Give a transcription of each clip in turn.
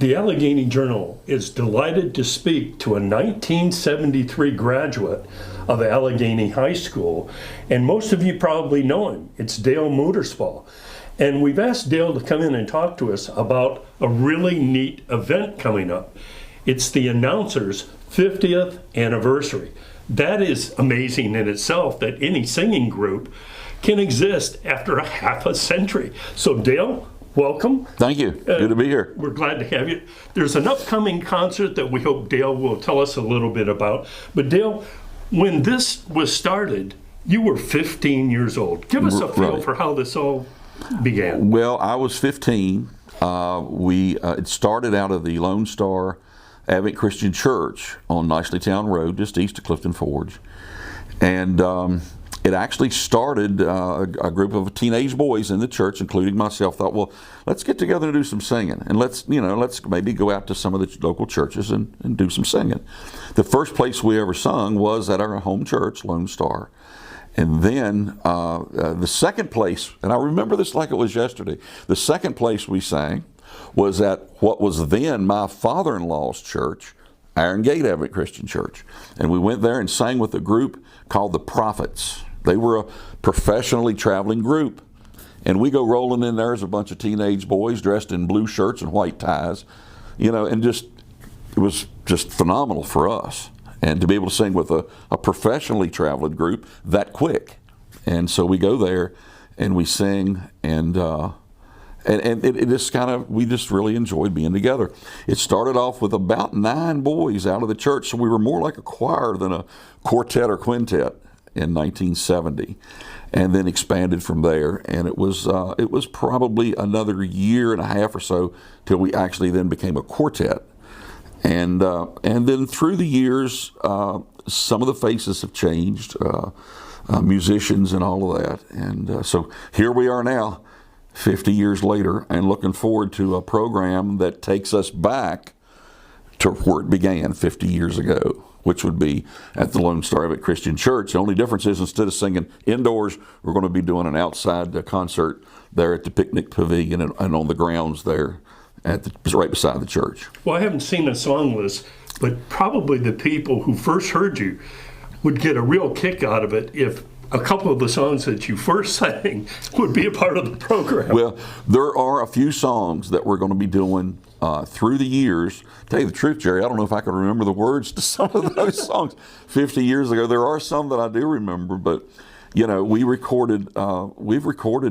The Allegheny Journal is delighted to speak to a 1973 graduate of Allegheny High School, and most of you probably know him. It's Dale Muterspaugh. And we've asked Dale to come in and talk to us about a really neat event coming up. It's the announcer's 50th anniversary. That is amazing in itself, that any singing group can exist after a half a century. So Dale, welcome. Thank you. Good to be here. We're glad to have you. There's an upcoming concert that we hope Dale will tell us a little bit about. But Dale, when this was started, you were 15 years old. Give us a feel for how this all began. Well, I was 15. It started out of the Lone Star Advent Christian Church on Nicelytown Road, just east of Clifton Forge. And it actually started, a group of teenage boys in the church, including myself, thought, well, let's get together and do some singing. And let's maybe go out to some of the local churches and do some singing. The first place we ever sung was at our home church, Lone Star. And then the second place, and I remember this like it was yesterday, the second place we sang was at what was then my father-in-law's church, Iron Gate Advent Christian Church. And we went there and sang with a group called the Prophets. They were a professionally traveling group. And we go rolling in there as a bunch of teenage boys dressed in blue shirts and white ties, and it was just phenomenal for us. And to be able to sing with a professionally traveling group that quick. And so we go there and we sing, and it just we just really enjoyed being together. It started off with about 9 boys out of the church, so we were more like a choir than a quartet or quintet in 1970, and then expanded from there. And it was probably another year and a half or so till we actually then became a quartet. And then through the years, some of the faces have changed, musicians and all of that. And so here we are now, 50 years later, and looking forward to a program that takes us back to where it began 50 years ago, which would be at the Lone Star Advent Christian Church. The only difference is, instead of singing indoors, we're going to be doing an outside concert there at the picnic pavilion and on the grounds there. Right beside the church. Well, I haven't seen a song list, but probably the people who first heard you would get a real kick out of it if a couple of the songs that you first sang would be a part of the program. Well, there are a few songs that we're going to be doing through the years. To tell you the truth, Jerry, I don't know if I can remember the words to some of those songs 50 years ago. There are some that I do remember, but we've recorded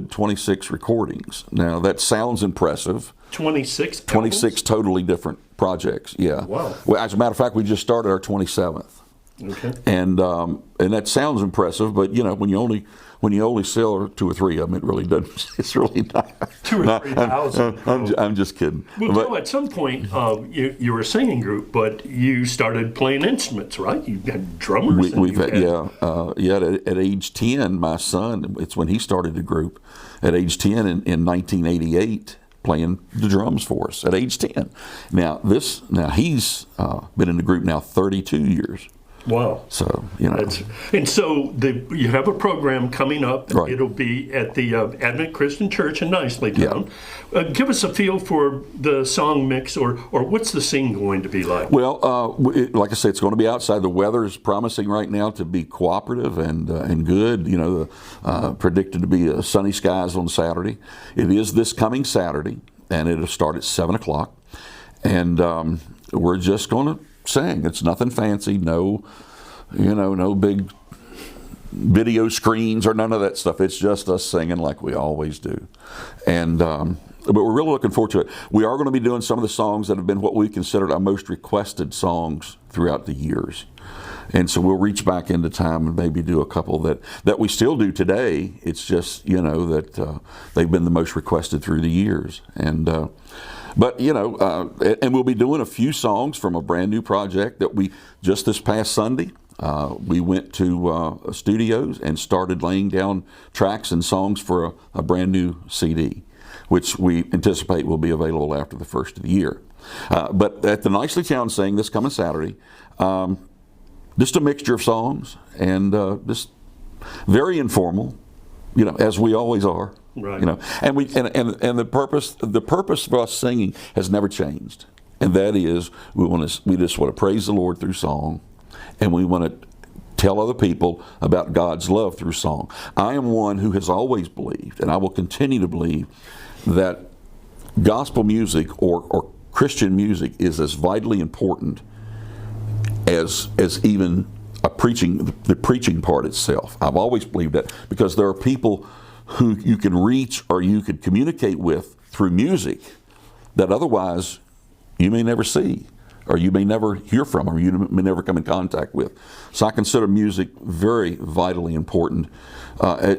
26 recordings. Now, that sounds impressive. 26 albums? 26 totally different projects, yeah. Wow. Well, as a matter of fact, we just started our 27th. Okay. And that sounds impressive, but when you only sell 2 or 3 of them, it really doesn't. It's really not. 2 or 3,000. I'm just kidding. Well, at some point, you were a singing group, but you started playing instruments, right? You had drummers. At age 10, my son, it's when he started the group. At age 10 in 1988. Playing the drums for us at age 10. Now he's been in the group now 32 years. Wow. So, And so you have a program coming up. Right. It'll be at the Advent Christian Church in Nicelytown. Yeah. Give us a feel for the song mix, or what's the scene going to be like? Well, like I said, it's going to be outside. The weather is promising right now to be cooperative and good. Predicted to be sunny skies on Saturday. It is this coming Saturday, and it'll start at 7 o'clock. And we're just going to sing. It's nothing fancy, no big video screens or none of that stuff. It's just us singing like we always do. And but we're really looking forward to it. We are going to be doing some of the songs that have been what we considered our most requested songs throughout the years. And so we'll reach back into time and maybe do a couple that we still do today. It's just, that they've been the most requested through the years. And and we'll be doing a few songs from a brand new project that we just this past Sunday. We went to studios and started laying down tracks and songs for a brand new CD, which we anticipate will be available after the first of the year. But at the Nicelytown Sing this coming Saturday, just a mixture of songs and just very informal, as we always are. Right. And the purpose for us singing has never changed. and that is we just want to praise the Lord through song, and we want to tell other people about God's love through song. I am one who has always believed, and I will continue to believe, that gospel music or Christian music is as vitally important as even the preaching part itself. I've always believed that, because there are people who you can reach or you could communicate with through music that otherwise you may never see, or you may never hear from, or you may never come in contact with. So I consider music very vitally important,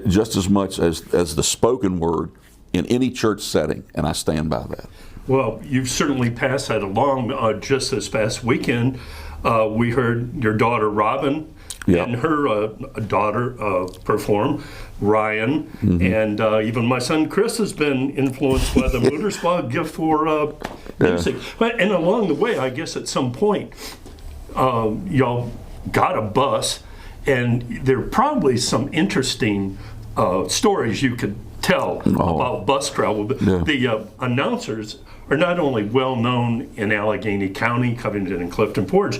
just as much as the spoken word in any church setting, and I stand by that. Well, you've certainly passed that along. Just this past weekend, we heard your daughter Robin and her daughter perform, Ryan, and even my son Chris has been influenced by the Muterspaugh gift for music. And along the way, I guess at some point, y'all got a bus, and there are probably some interesting stories you could tell about bus travel. The announcers are not only well known in Allegheny County, Covington, and Clifton Forge,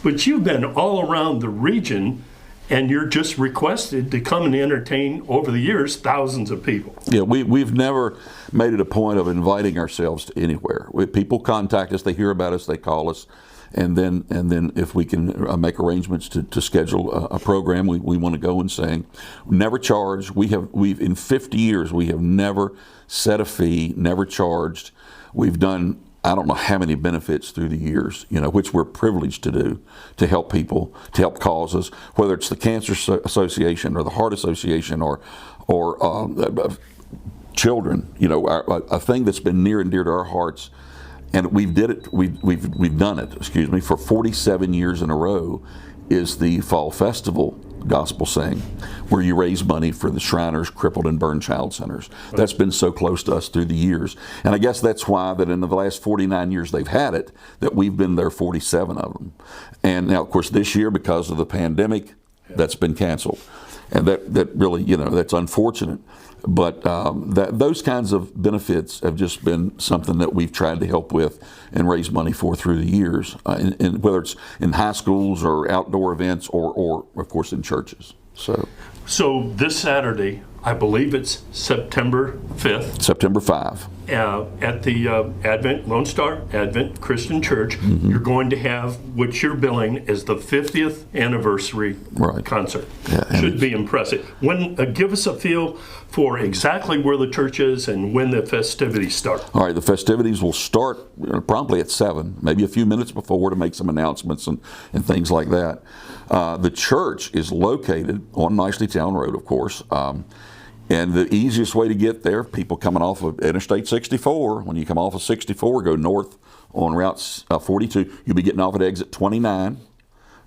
but you've been all around the region, and you're just requested to come and entertain, over the years, thousands of people. Yeah, we've never made it a point of inviting ourselves to anywhere. People contact us, they hear about us, they call us, and then if we can make arrangements to schedule a program, we want to go and sing. Never charge. We've in 50 years we have never set a fee, never charged. We've done, I don't know how many benefits through the years, which we're privileged to do, to help people, to help causes, whether it's the Cancer Association or the Heart Association or children, a thing that's been near and dear to our hearts. And we've done it, for 47 years in a row, is the Fall Festival Gospel Sing, where you raise money for the Shriners, Crippled and Burned Child Centers. That's been so close to us through the years. And I guess that's why that in the last 49 years they've had it, that we've been there 47 of them. And now, of course, this year, because of the pandemic, that's been canceled. And that really, that's unfortunate. But those kinds of benefits have just been something that we've tried to help with and raise money for through the years, and whether it's in high schools or outdoor events or of course, in churches. So this Saturday, I believe it's September 5th. September 5. At the Lone Star Advent Christian Church, you're going to have what you're billing as the 50th anniversary concert. Yeah, should be impressive. Give us a feel for exactly where the church is and when the festivities start. All right, the festivities will start promptly at 7, maybe a few minutes before, to make some announcements and things like that. The church is located on Nicelytown Road, of course. And the easiest way to get there, people coming off of Interstate 64, when you come off of 64, go north on Route 42, you'll be getting off at exit 29,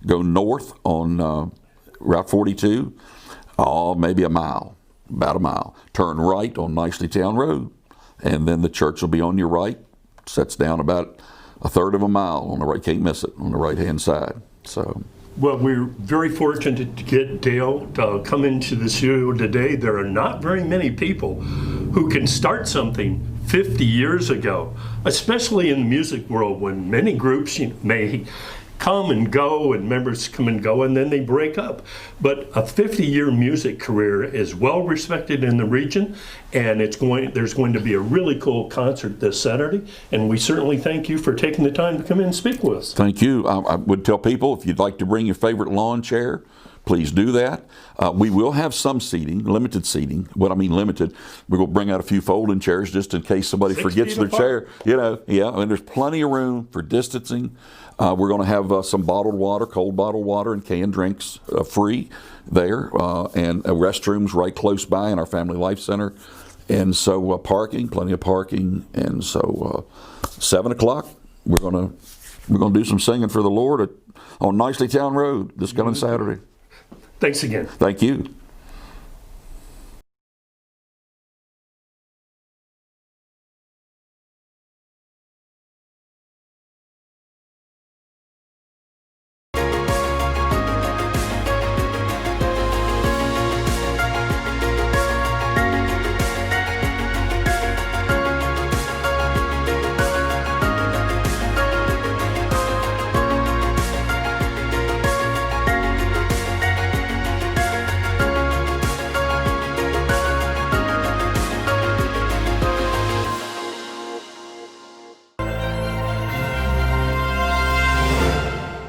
go north on Route 42, maybe about a mile. Turn right on Nicelytown Road, and then the church will be on your right, sets down about a third of a mile on the right, can't miss it, on the right-hand side. Well, we're very fortunate to get Dale to come into the studio today. There are not very many people who can start something 50 years ago, especially in the music world, when many groups may come and go, and members come and go, and then they break up. But a 50-year music career is well respected in the region, and there's going to be a really cool concert this Saturday, and we certainly thank you for taking the time to come in and speak with us. Thank you. I would tell people, if you'd like to bring your favorite lawn chair, please do that. We will have some seating, limited seating. What I mean limited, we're going to bring out a few folding chairs just in case somebody forgets their chair. And there's plenty of room for distancing. We're going to have some bottled water, cold bottled water, and canned drinks free there, and restrooms right close by in our Family Life Center. And so parking, plenty of parking. And so 7 o'clock, we're going to do some singing for the Lord on Nicelytown Road this coming Saturday. Thanks again. Thank you.